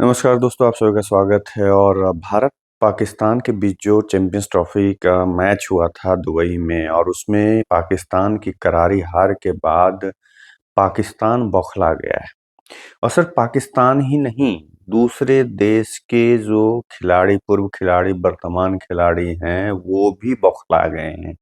नमस्कार दोस्तों, आप सभी का स्वागत है। और भारत पाकिस्तान के बीच जो चैंपियंस ट्रॉफी का मैच हुआ था दुबई में, और उसमें पाकिस्तान की करारी हार के बाद पाकिस्तान बौखला गया है। और सिर्फ पाकिस्तान ही नहीं, दूसरे देश के जो खिलाड़ी, पूर्व खिलाड़ी, वर्तमान खिलाड़ी हैं, वो भी बौखला गए हैं।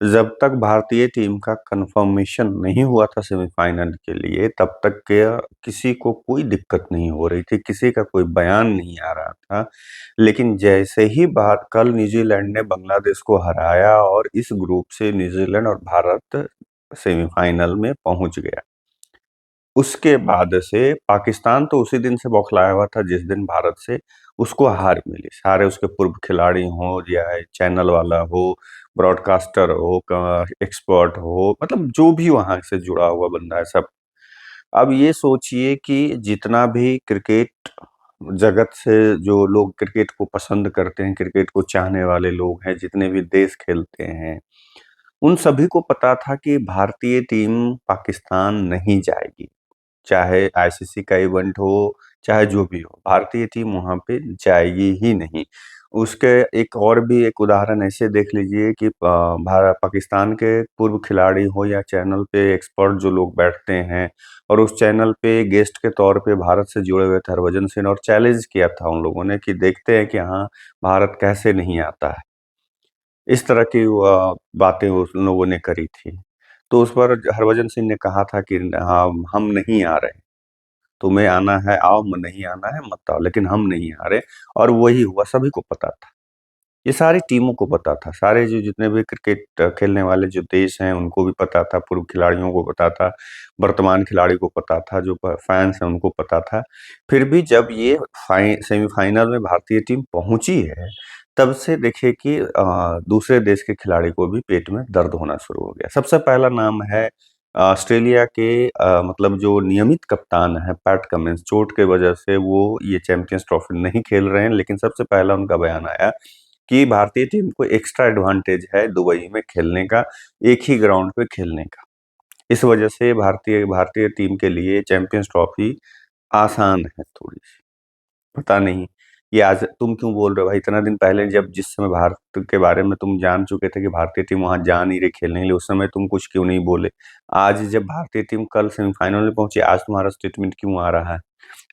जब तक भारतीय टीम का कंफर्मेशन नहीं हुआ था सेमीफाइनल के लिए, तब तक के किसी को कोई दिक्कत नहीं हो रही थी, किसी का कोई बयान नहीं आ रहा था। लेकिन जैसे ही बात, कल न्यूजीलैंड ने बांग्लादेश को हराया और इस ग्रुप से न्यूजीलैंड और भारत सेमीफाइनल में पहुंच गया। उसके बाद से पाकिस्तान तो उसी दिन से बौखलाया हुआ था जिस दिन भारत से उसको हार मिली। सारे उसके पूर्व खिलाड़ी हों या चैनल वाला हो, ब्रॉडकास्टर हो, एक्सपर्ट हो, मतलब जो भी वहां से जुड़ा हुआ बंदा है सब। अब ये सोचिए कि जितना भी क्रिकेट जगत से जो लोग क्रिकेट को पसंद करते हैं, क्रिकेट को चाहने वाले लोग हैं, जितने भी देश खेलते हैं, उन सभी को पता था कि भारतीय टीम पाकिस्तान नहीं जाएगी। चाहे आईसीसी का इवेंट हो, चाहे जो भी हो, भारतीय टीम वहाँ पे जाएगी ही नहीं। उसके एक और भी एक उदाहरण ऐसे देख लीजिए कि भारत पाकिस्तान के पूर्व खिलाड़ी हो या चैनल पे एक्सपर्ट जो लोग बैठते हैं, और उस चैनल पे गेस्ट के तौर पे भारत से जुड़े हुए थे हरभजन सिंह, और चैलेंज किया था उन लोगों ने कि देखते हैं कि हाँ, भारत कैसे नहीं आता है। इस तरह की बातें उन लोगों ने करी थी। तो उस पर हरभजन सिंह ने कहा था कि हाँ, हम नहीं आ रहे, तुम्हें आना है आओ, नहीं आना है मत आओ, लेकिन हम नहीं आ रहे। और वही हुआ, सभी को पता था, ये सारी टीमों को पता था, सारे जो जितने भी क्रिकेट खेलने वाले जो देश हैं उनको भी पता था, पूर्व खिलाड़ियों को पता था, वर्तमान खिलाड़ी को पता था, जो फैंस हैं उनको पता था। फिर भी जब ये सेमीफाइनल में भारतीय टीम पहुंची है, तब से देखिए कि दूसरे देश के खिलाड़ी को भी पेट में दर्द होना शुरू हो गया। सबसे पहला नाम है ऑस्ट्रेलिया के मतलब जो नियमित कप्तान है पैट कमिंस। चोट के वजह से वो ये चैंपियंस ट्रॉफी नहीं खेल रहे हैं, लेकिन सबसे पहला उनका बयान आया कि भारतीय टीम को एक्स्ट्रा एडवांटेज है दुबई में खेलने का, एक ही ग्राउंड पे खेलने का। इस वजह से भारतीय भारतीय टीम के लिए चैंपियंस ट्रॉफी आसान है थोड़ी सी। पता नहीं ये आज तुम क्यों बोल रहे हो भाई, इतना दिन पहले जब जिस समय भारत के बारे में तुम जान चुके थे कि भारतीय टीम वहां जा नहीं रही खेलने के लिए, उस समय तुम कुछ क्यों नहीं बोले? आज जब भारतीय टीम कल सेमीफाइनल में पहुंची, आज तुम्हारा स्टेटमेंट क्यों आ रहा है?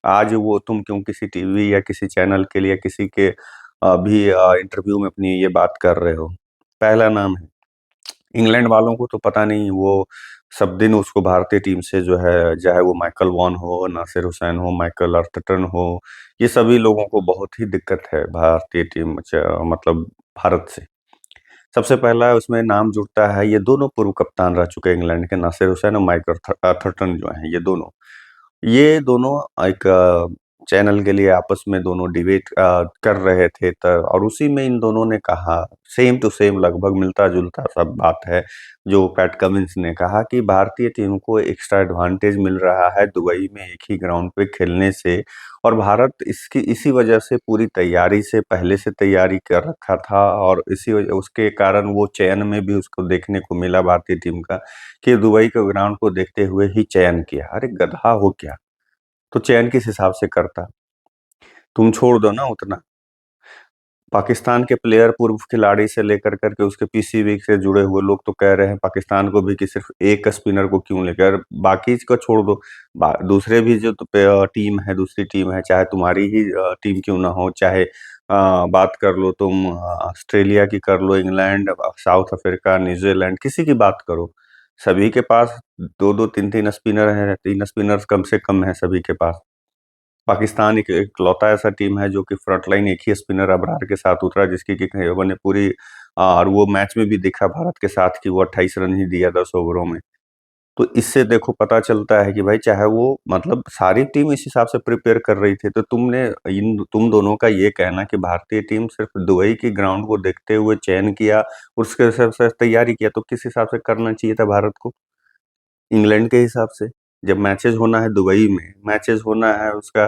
आज वो तुम क्यों किसी टीवी या किसी चैनल के लिए किसी के भी इंटरव्यू में अपनी ये बात कर रहे हो? पहला नाम है। इंग्लैंड वालों को तो पता नहीं, वो सब दिन उसको भारतीय टीम से जो है, चाहे वो माइकल वॉन हो, नासिर हुसैन हो, माइकल अर्थटन हो, ये सभी लोगों को बहुत ही दिक्कत है भारतीय टीम मतलब भारत से। सबसे पहला उसमें नाम जुड़ता है, ये दोनों पूर्व कप्तान रह चुके हैं इंग्लैंड के, नासिर हुसैन और माइक अर्थटन जो हैं, ये दोनों एक चैनल के लिए आपस में दोनों डिबेट कर रहे थे, और उसी में इन दोनों ने कहा, सेम टू सेम, लगभग मिलता जुलता सब बात है, जो पैट कमिंस ने कहा कि भारतीय टीम को एक्स्ट्रा एडवांटेज मिल रहा है दुबई में एक ही ग्राउंड पे खेलने से। और भारत इसकी इसी वजह से पूरी तैयारी से पहले से तैयारी कर रखा था, और इसी वजह उसके कारण वो चयन में भी उसको देखने को मिला भारतीय टीम का, कि दुबई के ग्राउंड को देखते हुए ही चयन किया। अरे गधा हो क्या, तो चयन किस हिसाब से करता? तुम छोड़ दो ना उतना। पाकिस्तान के प्लेयर, पूर्व खिलाड़ी से लेकर करके उसके पीसीबी से जुड़े हुए लोग तो कह रहे हैं पाकिस्तान को भी कि सिर्फ एक स्पिनर को क्यों लेकर, बाकी को छोड़ दो। दूसरे भी जो टीम है, दूसरी टीम है, चाहे तुम्हारी ही टीम क्यों ना हो, चाहे बात कर लो तुम ऑस्ट्रेलिया की, कर लो इंग्लैंड, साउथ अफ्रीका, न्यूजीलैंड, किसी की बात करो, सभी के पास दो दो तीन तीन स्पिनर हैं, तीन स्पिनर कम से कम है सभी के पास। पाकिस्तान एक इकलौता ऐसा टीम है जो कि फ्रंट लाइन एक ही स्पिनर अबरार के साथ उतरा, जिसकी कि ने पूरी और वो मैच में भी दिखा भारत के साथ कि वो 28 रन ही दिया 10 ओवरों में। तो इससे देखो पता चलता है कि भाई, चाहे वो मतलब सारी टीम इस हिसाब से प्रिपेयर कर रही थी, तो तुम दोनों का ये कहना कि भारतीय टीम सिर्फ दुबई की ग्राउंड को देखते हुए चयन किया, उसके हिसाब से तैयारी किया, तो किस हिसाब से करना चाहिए था भारत को? इंग्लैंड के हिसाब से? जब मैचेस होना है दुबई में, मैचेस होना है उसका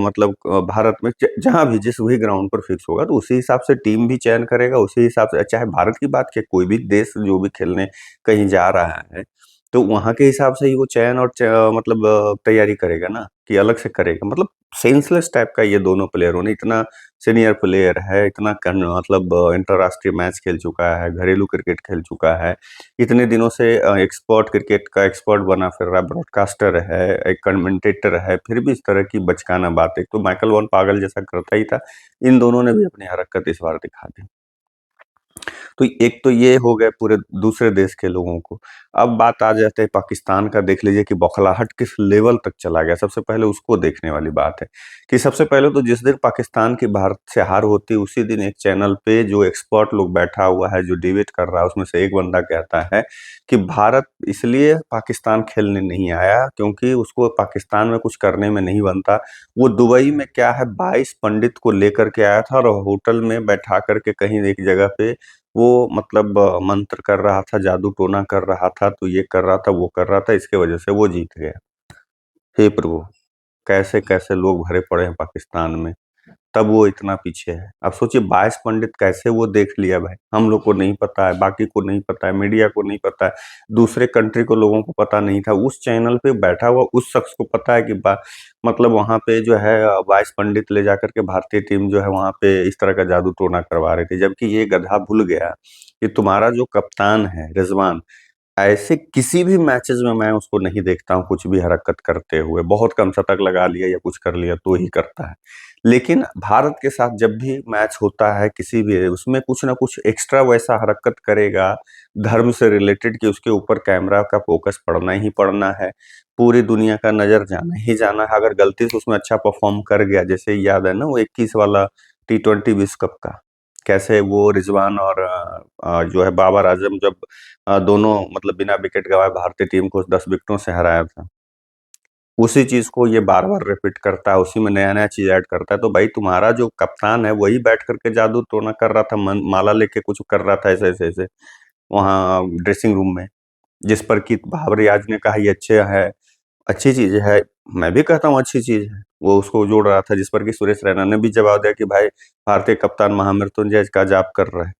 मतलब भारत में, जहां भी जिस भी ग्राउंड पर फिक्स होगा, तो उसी हिसाब से टीम भी चयन करेगा, उसी हिसाब से, चाहे भारत की बात, के कोई भी देश जो भी खेलने कहीं जा रहा है, तो वहाँ के हिसाब से ही वो चयन और मतलब तैयारी करेगा ना, कि अलग से करेगा। मतलब सेंसलेस टाइप का ये दोनों प्लेयर होने, इतना सीनियर प्लेयर है, इतना मतलब अंतर्राष्ट्रीय मैच खेल चुका है, घरेलू क्रिकेट खेल चुका है, इतने दिनों से एक्सपर्ट, क्रिकेट का एक्सपर्ट बना फिर रहा, ब्रॉडकास्टर है, एक कमेंटेटर है, फिर भी इस तरह की बचकाना बात। एक तो माइकल वॉन पागल जैसा करता ही था, इन दोनों ने भी अपनी हरकत इस बार दिखा दी। तो एक तो ये हो गए पूरे दूसरे देश के लोगों को। अब बात आ जाते है पाकिस्तान का, देख लीजिए कि बौखलाहट किस लेवल तक चला गया। सबसे पहले उसको देखने वाली बात है कि सबसे पहले तो जिस दिन पाकिस्तान की भारत से हार होती है, उसी दिन एक चैनल पे जो एक्सपर्ट लोग बैठा हुआ है, जो डिबेट कर रहा है, उसमें से एक बंदा कहता है कि भारत इसलिए पाकिस्तान खेलने नहीं आया क्योंकि उसको पाकिस्तान में कुछ करने में नहीं बनता। वो दुबई में क्या है, 22 पंडित को लेकर के आया था और होटल में बैठा करके कहीं एक जगह पे वो मतलब मंत्र कर रहा था, जादू टोना कर रहा था, तो ये कर रहा था, वो कर रहा था, इसके वजह से वो जीत गया। हे प्रभु! कैसे-कैसे लोग भरे पड़े हैं पाकिस्तान में, तब वो इतना पीछे है। अब सोचिए 22 पंडित कैसे वो देख लिया भाई, हम लोग को नहीं पता है, बाकी को नहीं पता है, मीडिया को नहीं पता है, दूसरे कंट्री को लोगों को पता नहीं था। उस चैनल पे बैठा हुआ उस शख्स को पता है कि मतलब वहाँ पे जो है 22 पंडित ले जाकर के भारतीय टीम जो है वहाँ पे इस तरह का जादू टोना करवा रही थी। जबकि ये गधा भूल गया कि तुम्हारा जो कप्तान है रिजवान, ऐसे किसी भी मैचेस में मैं उसको नहीं देखता हूँ कुछ भी हरकत करते हुए। बहुत कम शतक लगा लिया या कुछ कर लिया तो ही करता है। लेकिन भारत के साथ जब भी मैच होता है किसी भी, उसमें कुछ ना कुछ एक्स्ट्रा वैसा हरकत करेगा, धर्म से रिलेटेड, कि उसके ऊपर कैमरा का फोकस पड़ना ही पड़ना है, पूरी दुनिया का नज़र जाना ही जाना है। अगर गलती से उसमें अच्छा परफ़ॉर्म कर गया, जैसे याद है ना वो 21 वाला टी20 विश्व कप का, कैसे वो रिजवान और जो है बाबर आजम, जब दोनों मतलब बिना विकेट गंवाए भारतीय टीम को 10 विकेटों से हराया था। उसी चीज़ को ये बार-बार रिपीट करता है, उसी में नया-नया चीज़ ऐड करता है। तो भाई तुम्हारा जो कप्तान है वही बैठ कर के जादू टोना कर रहा था, मन माला लेके कुछ कर रहा था ऐसे-ऐसे-ऐसे वहाँ ड्रेसिंग रूम में, जिस पर कि बाबर रियाज ने कहा ये अच्छी चीज़ है। मैं भी कहता हूँ अच्छी चीज़ है। वो उसको जोड़ रहा था, जिस पर कि सुरेश रैना ने भी जवाब दिया कि भाई भारतीय कप्तान महामृत्युंजय का जाप कर रहे हैं।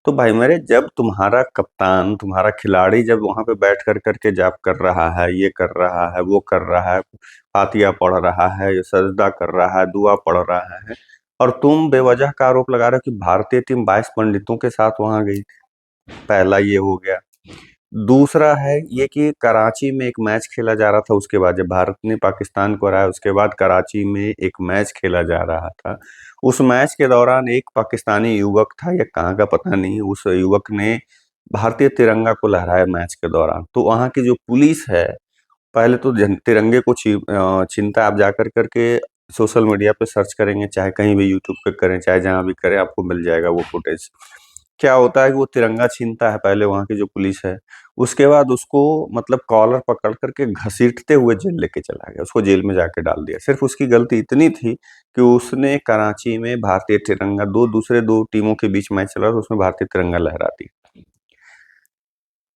तो भाई मेरे, जब तुम्हारा कप्तान, तुम्हारा खिलाड़ी जब वहाँ पे बैठ कर के जाप कर रहा है, ये कर रहा है, वो कर रहा है, फातिया पढ़ रहा है, ये सजदा कर रहा है, दुआ पढ़ रहा है, और तुम बेवजह का आरोप लगा रहे हो कि भारतीय टीम 22 पंडितों के साथ वहाँ गई। पहला ये हो गया। दूसरा है ये कि कराची में एक मैच खेला जा रहा था, उसके बाद जब भारत ने पाकिस्तान को हराया, उसके बाद कराची में एक मैच खेला जा रहा था। उस मैच के दौरान एक पाकिस्तानी युवक था या कहाँ का पता नहीं, उस युवक ने भारतीय तिरंगा को लहराया मैच के दौरान। तो वहाँ की जो पुलिस है, पहले तो तिरंगे को छीनता है। आप जाकर करके सोशल मीडिया पे सर्च करेंगे, चाहे कहीं भी यूट्यूब पे करें, चाहे जहाँ भी करें, आपको मिल जाएगा वो फुटेज। क्या होता है कि वो तिरंगा छीनता है पहले वहाँ की जो पुलिस है, उसके बाद उसको मतलब कॉलर पकड़ करके घसीटते हुए जेल लेके चला गया, उसको जेल में जाके डाल दिया। सिर्फ उसकी गलती इतनी थी कि उसने कराची में भारतीय तिरंगा, दूसरे 2 टीमों के बीच मैच चल रहा था, उसमें भारतीय तिरंगा लहरा दी।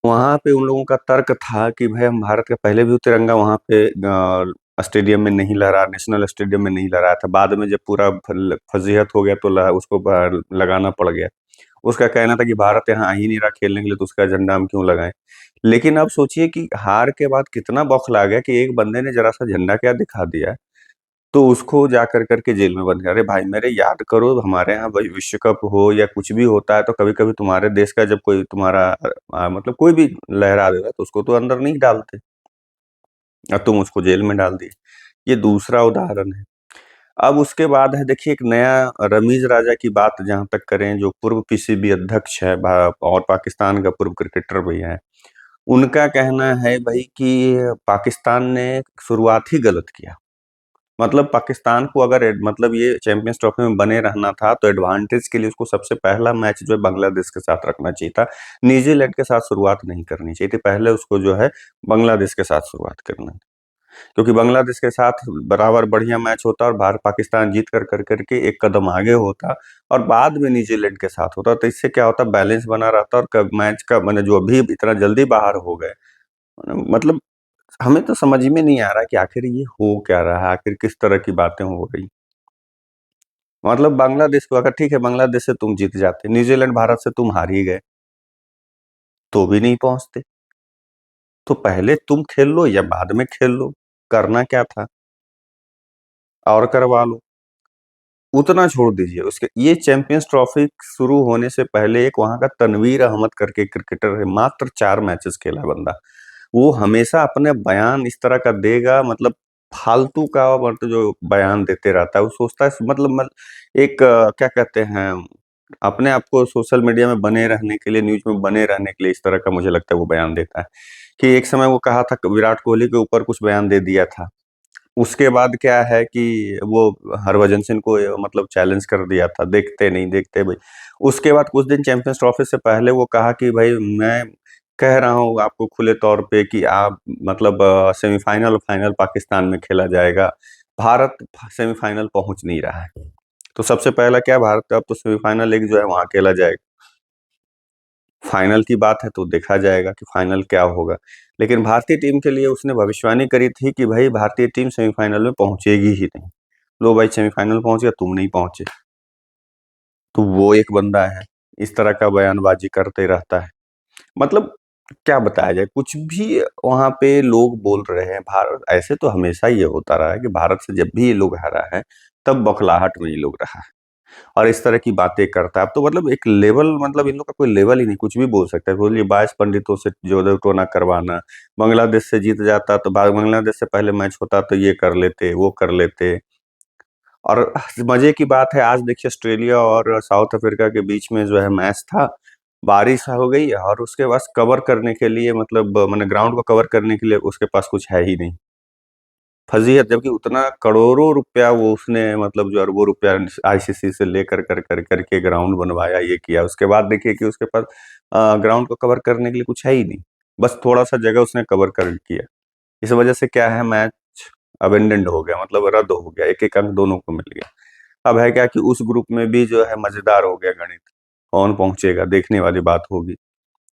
वहाँ पे उन लोगों का तर्क था कि भाई हम भारत का, पहले भी वो तिरंगा वहाँ पे स्टेडियम में नहीं लहरा, नेशनल स्टेडियम में नहीं लहराया था। बाद में जब पूरा फजीहत हो गया तो उसको लगाना पड़ गया। उसका कहना था कि भारत यहाँ आ ही नहीं रहा खेलने के लिए, तो उसका झंडा हम क्यों लगाएँ? लेकिन अब सोचिए कि हार के बाद कितना बौखला गया कि एक बंदे ने ज़रा-सा झंडा क्या दिखा दिया, तो उसको जा कर के जेल में बंद कर। अरे भाई मेरे, याद करो हमारे यहाँ भाई विश्व कप हो या कुछ भी होता है तो कभी-कभी तुम्हारे देश का जब कोई तुम्हारा मतलब कोई भी लहरा देता है तो उसको तो अंदर नहीं डालते, और तुम उसको जेल में डाल दिए। ये दूसरा उदाहरण है। अब उसके बाद है, देखिए एक नया रमीज़ राजा की बात जहाँ तक करें, जो पूर्व पीसीबी अध्यक्ष है और पाकिस्तान का पूर्व क्रिकेटर भी है। उनका कहना है भई कि पाकिस्तान ने शुरुआत ही गलत किया। मतलब पाकिस्तान को अगर मतलब ये चैंपियंस ट्रॉफी में बने रहना था तो एडवांटेज के लिए उसको सबसे पहला मैच जो है बांग्लादेश के साथ रखना चाहिए था। न्यूजीलैंड के साथ शुरुआत नहीं करनी चाहिए थी। पहले उसको जो है बांग्लादेश के साथ शुरुआत करना थी। क्योंकि बांग्लादेश के साथ बराबर बढ़िया मैच होता और भारत पाकिस्तान जीत कर के एक कदम आगे होता और बाद में न्यूजीलैंड के साथ होता, तो इससे क्या होता, बैलेंस बना रहता और मैच का मैंने जो अभी इतना जल्दी बाहर हो गए, मतलब हमें तो समझ में नहीं आ रहा कि आखिर ये हो क्या रहा है, आखिर किस तरह की बातें हो रही। मतलब बांग्लादेश को, अगर ठीक है बांग्लादेश से तुम जीत जाते, न्यूजीलैंड भारत से तुम हार ही गए, तो भी नहीं पहुंचते। तो पहले तुम खेल लो या बाद में खेल लो, करना क्या था? और करवा लो। उतना छोड़ दीजिए, उसके ये चैंपियंस ट्रॉफी शुरू होने से पहले एक वहां का तनवीर अहमद करके क्रिकेटर है, मात्र 4 मैचेस खेला बंदा। वो हमेशा अपने बयान इस तरह का देगा, मतलब फालतू का, मतलब जो बयान देते रहता है, वो सोचता है मतलब एक क्या कहते हैं, अपने आप को सोशल मीडिया में बने रहने के लिए, न्यूज में बने रहने के लिए इस तरह का मुझे लगता है वो बयान देता है। कि एक समय वो कहा था विराट कोहली के ऊपर कुछ बयान दे दिया था, उसके बाद क्या है कि वो हरभजन सिंह को मतलब चैलेंज कर दिया था, देखते नहीं देखते भाई। उसके बाद कुछ दिन चैंपियंस ट्रॉफी से पहले वो कहा कि भाई मैं कह रहा हूँ आपको खुले तौर पे कि आप मतलब सेमीफाइनल और फाइनल पाकिस्तान में खेला जाएगा। भारत सेमीफाइनल पहुंच नहीं रहा है। तो सबसे पहला क्या, भारत का अब तो सेमीफाइनल एक जो है वहां खेला जाएगा। फाइनल की बात है तो देखा जाएगा कि फाइनल क्या होगा। लेकिन भारतीय टीम के लिए उसने भविष्यवाणी करी थी कि भाई भारतीय टीम सेमीफाइनल में पहुंचेगी ही नहीं। लो भाई, सेमीफाइनल पहुंच गया, तुम नहीं पहुंचे। तो वो एक बंदा है, इस तरह का बयानबाजी करते रहता है। मतलब क्या बताया जाए, कुछ भी वहां पे लोग बोल रहे हैं। भारत ऐसे तो हमेशा ये होता रहा है कि भारत से जब भी ये लोग हारा है, तब बौखलाहट में ये लोग रहा है और इस तरह की बातें करता है। अब तो मतलब एक लेवल, मतलब इन लोग का कोई लेवल ही नहीं, कुछ भी बोल सकता है। बोलिए 22 पंडितों से जोधपुर टोना करवाना, बांग्लादेश से जीत जाता तो बांग्लादेश से पहले मैच होता तो ये कर लेते, वो कर लेते। और मजे की बात है, आज देखिए ऑस्ट्रेलिया और साउथ अफ्रीका के बीच में जो है मैच था, बारिश हो गई और उसके पास कवर करने के लिए, मतलब मैंने ग्राउंड को कवर करने के लिए उसके पास कुछ है ही नहीं। फजीहत, जबकि उतना करोड़ों रुपया वो उसने, मतलब जो अरबों रुपया आईसीसी से लेकर कर कर करके ग्राउंड बनवाया, ये किया, उसके बाद देखिए कि उसके पास ग्राउंड को कवर करने के लिए कुछ है ही नहीं। बस थोड़ा सा जगह उसने कवर कर किया। इस वजह से क्या है, मैच अबेंडेंड हो गया, मतलब रद्द हो गया, एक एक अंक दोनों को मिल गया। अब है क्या कि उस ग्रुप में भी जो है मजेदार हो गया गणित, कौन पहुंचेगा देखने वाली बात होगी।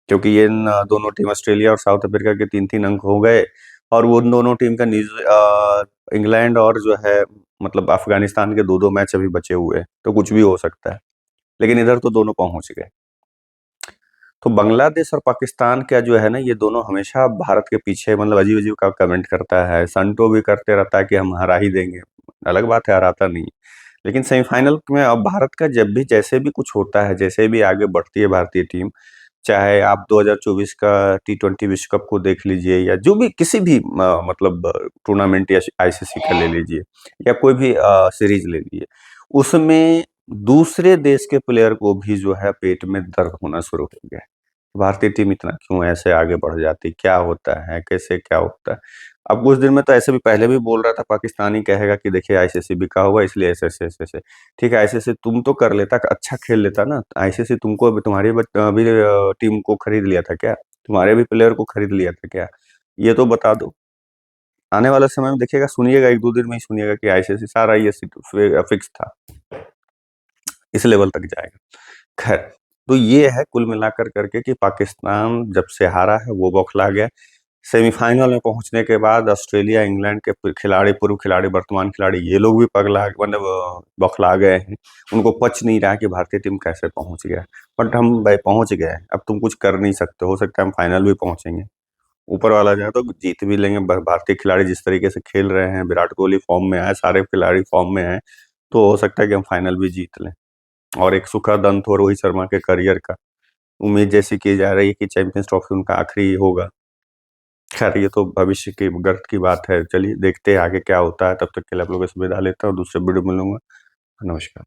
क्योंकि ये दोनों टीम, ऑस्ट्रेलिया और साउथ अफ्रीका के 3-3 अंक हो गए, और वो उन दोनों टीम का इंग्लैंड और जो है मतलब अफगानिस्तान के 2-2 मैच अभी बचे हुए हैं, तो कुछ भी हो सकता है। लेकिन इधर तो दोनों पहुंच गए। तो बांग्लादेश और पाकिस्तान का जो है ना, ये दोनों हमेशा भारत के पीछे, मतलब अजीब अजीब का कमेंट करता है, संटो भी करते रहता है कि हम हरा ही देंगे। अलग बात है, हराता नहीं। लेकिन सेमीफाइनल में अब भारत का जब भी जैसे भी कुछ होता है, जैसे भी आगे बढ़ती है भारतीय टीम, चाहे आप 2024 का T20 विश्व कप को देख लीजिए, या जो भी किसी भी मतलब टूर्नामेंट या आईसीसी का ले लीजिए, या कोई भी सीरीज ले लीजिए, उसमें दूसरे देश के प्लेयर को भी जो है पेट में दर्द होना शुरू हो गया है। भारतीय टीम इतना क्यों ऐसे आगे बढ़ जाती, क्या होता है, कैसे क्या होता है? अब कुछ दिन में तो ऐसे भी, पहले भी बोल रहा था, पाकिस्तानी कहेगा कि देखिए आईसीसी बिका हुआ है, इसलिए ऐसे ऐसे ऐसे ऐसे। ठीक है, आईसीसी तुम तो कर लेता, अच्छा खेल लेता ना, आईसीसी तुमको तुम्हारी अभी टीम को खरीद लिया था क्या? तुम्हारे भी प्लेयर को खरीद लिया था क्या? ये तो बता दो। आने वाला समय में देखिएगा, सुनिएगा, 1-2 दिन में ही सुनिएगा कि आईसीसी सारा ये फिक्स था, इस लेवल तक जाएगा। खैर, तो ये है कुल मिलाकर करके कि पाकिस्तान जब से हारा है वो बौखला गया। सेमीफाइनल में पहुंचने के बाद ऑस्ट्रेलिया, इंग्लैंड के खिलाड़ी, पूर्व खिलाड़ी, वर्तमान खिलाड़ी, ये लोग भी पगला, मतलब बौखला गए हैं। उनको पच नहीं रहा कि भारतीय टीम कैसे पहुंच गया। बट हम भाई पहुंच गए हैं, अब तुम कुछ कर नहीं सकते। हो सकता है हम फाइनल भी पहुंचेंगे, ऊपर वाला जाए तो जीत भी लेंगे। भारतीय खिलाड़ी जिस तरीके से खेल रहे हैं, विराट कोहली फॉर्म में आए, सारे खिलाड़ी फॉर्म में आए, तो हो सकता है कि हम फाइनल भी जीत लें। और एक सुखद अंत हो रोहित शर्मा के करियर का। उम्मीद जैसी की जा रही है कि चैंपियंस ट्रॉफी उनका आखिरी होगा। खैर, ये तो भविष्य की गर्त की बात है। चलिए देखते हैं आगे क्या होता है। तब तक के लिए आप लोगों से विदा लेता हूँ, दूसरे वीडियो में मिलूंगा। नमस्कार।